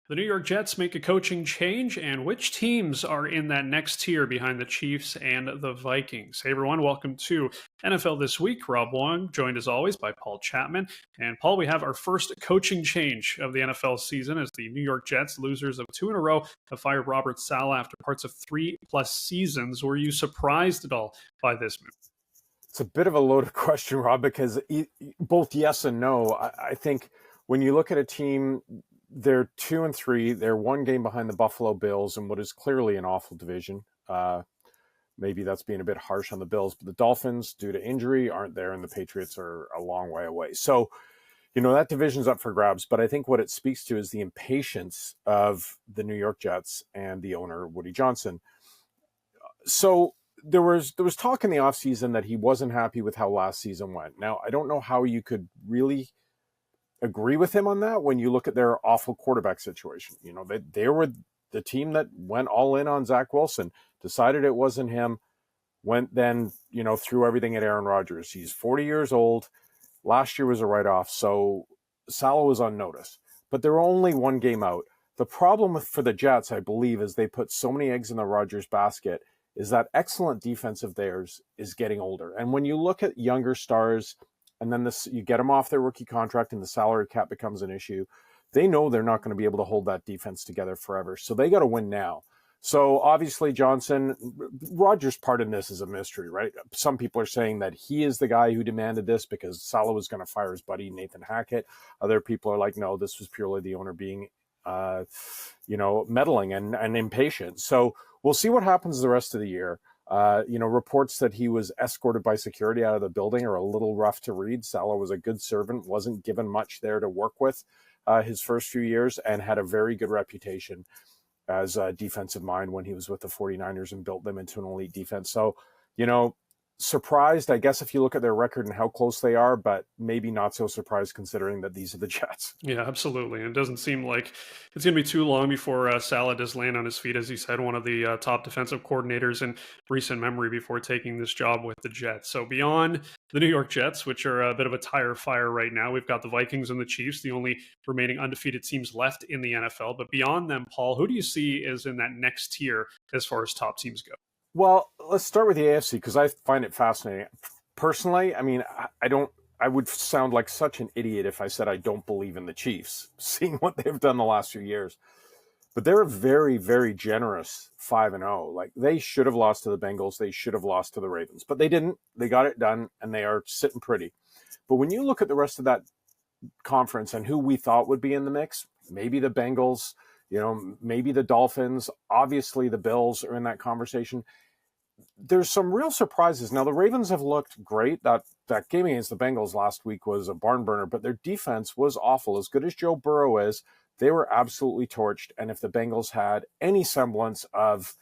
The New York Jets make a coaching change, and which teams are in that next tier behind the Chiefs and the Vikings? Hey, everyone, welcome to NFL This Week. Rob Wong, joined as always by Paul Chapman. And Paul, we have our first coaching change of the NFL season as the New York Jets, losers of two in a row, have fired Robert Saleh after parts of 3+ seasons. Were you surprised at all by this move? It's a bit of a loaded question, Rob, because both yes and no. I think when you look at a team, they're 2-3. They're one game behind the Buffalo Bills in what is clearly an awful division. Maybe that's being a bit harsh on the Bills, but the Dolphins, due to injury, aren't there, and the Patriots are a long way away. So, that division's up for grabs. But I think what it speaks to is the impatience of the New York Jets and the owner, Woody Johnson. So there was talk in the offseason that he wasn't happy with how last season went. Now, I don't know how you could really agree with him on that when you look at their awful quarterback situation. They were the team that went all in on Zach Wilson, decided it wasn't him, went then, threw everything at Aaron Rodgers. He's 40 years old. Last year was a write-off, so Saleh was on notice. But they're only one game out. The problem for the Jets, I believe, is they put so many eggs in the Rodgers basket, is that excellent defense of theirs is getting older. And when you look at younger stars, and then you get them off their rookie contract and the salary cap becomes an issue, they know they're not going to be able to hold that defense together forever. So they got to win now. So obviously Rodgers' part in this is a mystery, right? Some people are saying that he is the guy who demanded this because Saleh was going to fire his buddy Nathan Hackett. Other people are like, no, this was purely the owner being meddling and impatient. So we'll see what happens the rest of the year. Reports that he was escorted by security out of the building are a little rough to read. Saleh was a good servant, wasn't given much there to work with his first few years, and had a very good reputation as a defensive mind when he was with the 49ers and built them into an elite defense. So, surprised, I guess, if you look at their record and how close they are, but maybe not so surprised considering that these are the Jets. Yeah, absolutely. And it doesn't seem like it's going to be too long before Saleh does land on his feet, as he said, one of the top defensive coordinators in recent memory before taking this job with the Jets. So beyond the New York Jets, which are a bit of a tire fire right now, we've got the Vikings and the Chiefs, the only remaining undefeated teams left in the NFL. But beyond them, Paul, who do you see is in that next tier as far as top teams go? Well, let's start with the AFC because I find it fascinating. Personally, I would sound like such an idiot if I said I don't believe in the Chiefs, seeing what they've done the last few years. But they're a very, very generous 5-0. Like, they should have lost to the Bengals. They should have lost to the Ravens. But they didn't. They got it done, and they are sitting pretty. But when you look at the rest of that conference and who we thought would be in the mix, maybe the Bengals, maybe the Dolphins, obviously the Bills are in that conversation. There's some real surprises. Now, the Ravens have looked great. That game against the Bengals last week was a barn burner, but their defense was awful. As good as Joe Burrow is, they were absolutely torched. And if the Bengals had any semblance of,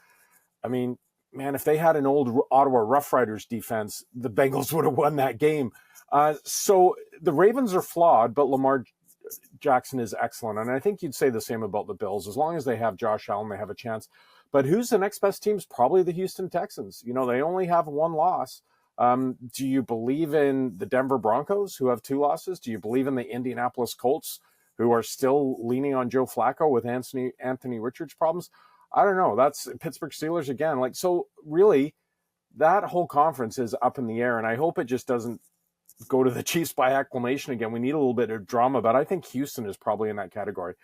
if they had an old Ottawa Rough Riders defense, the Bengals would have won that game. So the Ravens are flawed, but Lamar Jackson is excellent. And I think you'd say the same about the Bills. As long as they have Josh Allen, they have a chance. But who's the next best team? Is probably the Houston Texans. They only have one loss. Do you believe in the Denver Broncos, who have 2 losses? Do you believe in the Indianapolis Colts, who are still leaning on Joe Flacco with Anthony Richards problems? I don't know. That's Pittsburgh Steelers again. So really, that whole conference is up in the air, and I hope it just doesn't go to the Chiefs by acclamation again. We need a little bit of drama, but I think Houston is probably in that category.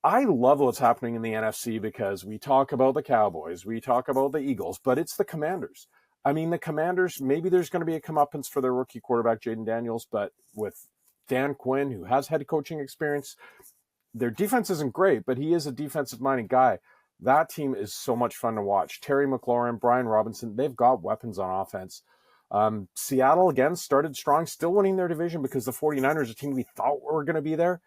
I love what's happening in the NFC because we talk about the Cowboys, we talk about the Eagles, but it's the Commanders. The Commanders, maybe there's going to be a comeuppance for their rookie quarterback, Jaden Daniels, but with Dan Quinn, who has head coaching experience, their defense isn't great, but he is a defensive-minded guy. That team is so much fun to watch. Terry McLaurin, Brian Robinson, they've got weapons on offense. Seattle, again, started strong, still winning their division because the 49ers, a team we thought were going to be there,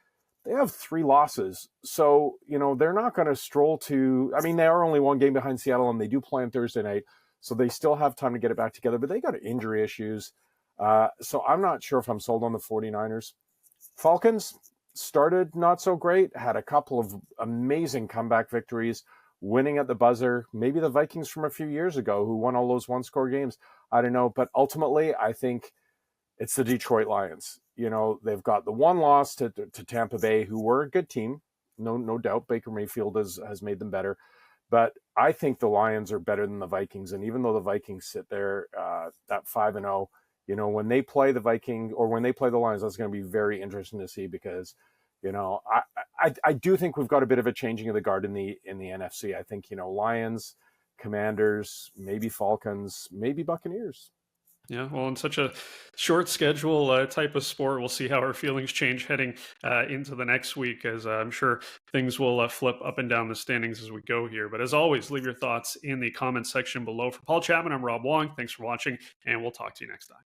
they have 3 losses. So, they're not going to stroll to, they are only one game behind Seattle and they do play on Thursday night. So they still have time to get it back together, but they got injury issues. So I'm not sure if I'm sold on the 49ers. Falcons started not so great, had a couple of amazing comeback victories, winning at the buzzer. Maybe the Vikings from a few years ago who won all those one-score games. I don't know. But ultimately, I think it's the Detroit Lions. They've got the one loss to Tampa Bay, who were a good team. no doubt. Baker Mayfield has made them better, but I think the Lions are better than the Vikings. And even though the Vikings sit there at 5-0, when they play the Vikings or when they play the Lions, that's going to be very interesting to see because, I do think we've got a bit of a changing of the guard in the NFC. I think Lions, Commanders, maybe Falcons, maybe Buccaneers. Yeah, well, in such a short schedule type of sport, we'll see how our feelings change heading into the next week, as I'm sure things will flip up and down the standings as we go here. But as always, leave your thoughts in the comments section below. For Paul Chapman, I'm Rob Wong. Thanks for watching, and we'll talk to you next time.